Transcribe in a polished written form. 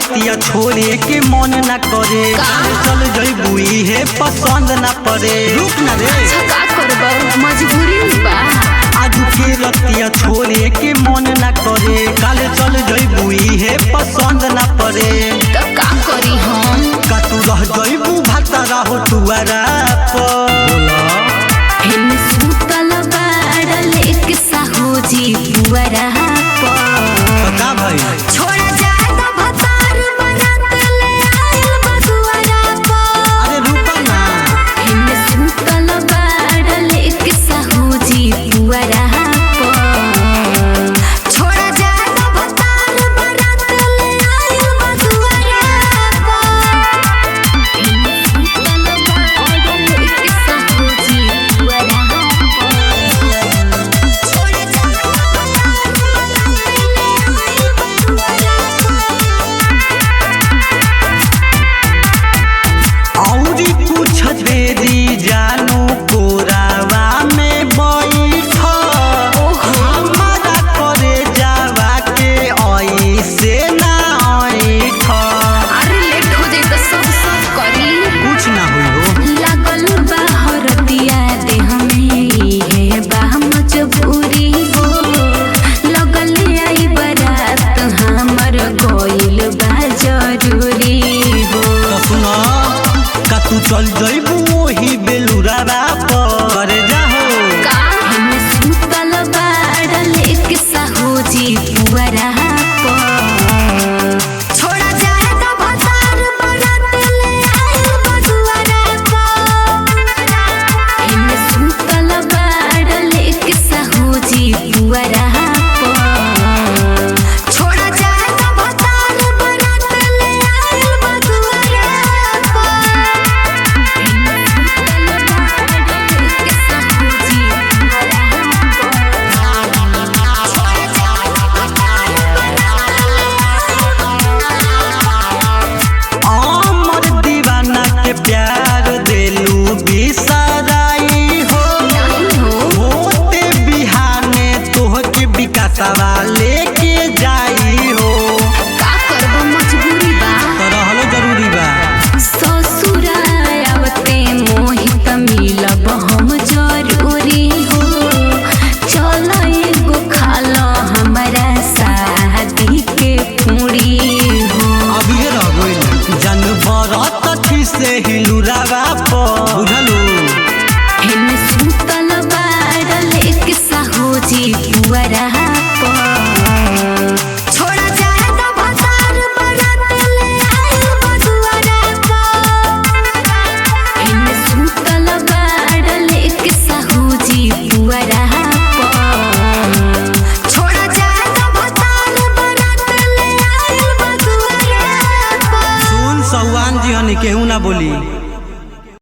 रतिया छोड़े के मन न करे, चल जइबू इहे पसंद न पड़े। रुक न रे, अच्छा का करबो मजबूरी बा। आज के रतिया छोड़े के मन न करे, काले चल जइबू इहे पसंद न पड़े। तो का करी हम? का तू रह जइबू भातारा हो तुआरा पर। हिन सुतल बाड़ लेके साहूजी पुअरा पर। का भाई छोड़ा जाए तो भतार बनात ले आइल बदुआरा पर। अरे रुक ना, हिन सुतल बाड़ लेके साहूजी पुअरा पर। छोड़ा जाए तो भतार बनात ले आइल बदुआरा पर। हिन सुतल बाड़ लेके साहूजी पुअरा पर। छोड़ा जाए तो भतार बनात ले आइल बदुआरा औरी कुछ देरी जानू कोरावा में बैठ। हमारा करे जावा के ऐसे ना ऐठ। अरे लेट हो जाए तो सब करी। कुछ ना हुई हो, लागल बा हरदिया देह में इहे बा मजबूरी हो। लगल आई बारात हमर गइल बा जरूरी हो। तो सुनो का तू चल जइबू वही बेलुरावा पर जाहो। का हम सुतल बाड़ लेके साहूजी पुअरा पर। छोड़ा जाए तो भतार बनात ले आइल बदुआरा पर। हम सुतल बाड़ लेके साहूजी पुअरा पर। छोड़ा जाए तो भतार बनात ले आइल बदुआरा पर। अमर दीवाना के प्यार देलू बिसराई हो। होते बिहाने तोहके विकासवा लेके जाई हो। का करबो मजबूरी बा। तो रहलो जरूरी बा। ससुरावते मोहित मिलब हम जरूरी हो। चल एगो खालो हमारा शादी के पूरी हो। अभी रह गइल जानवर तथी से हिलुरावा पर।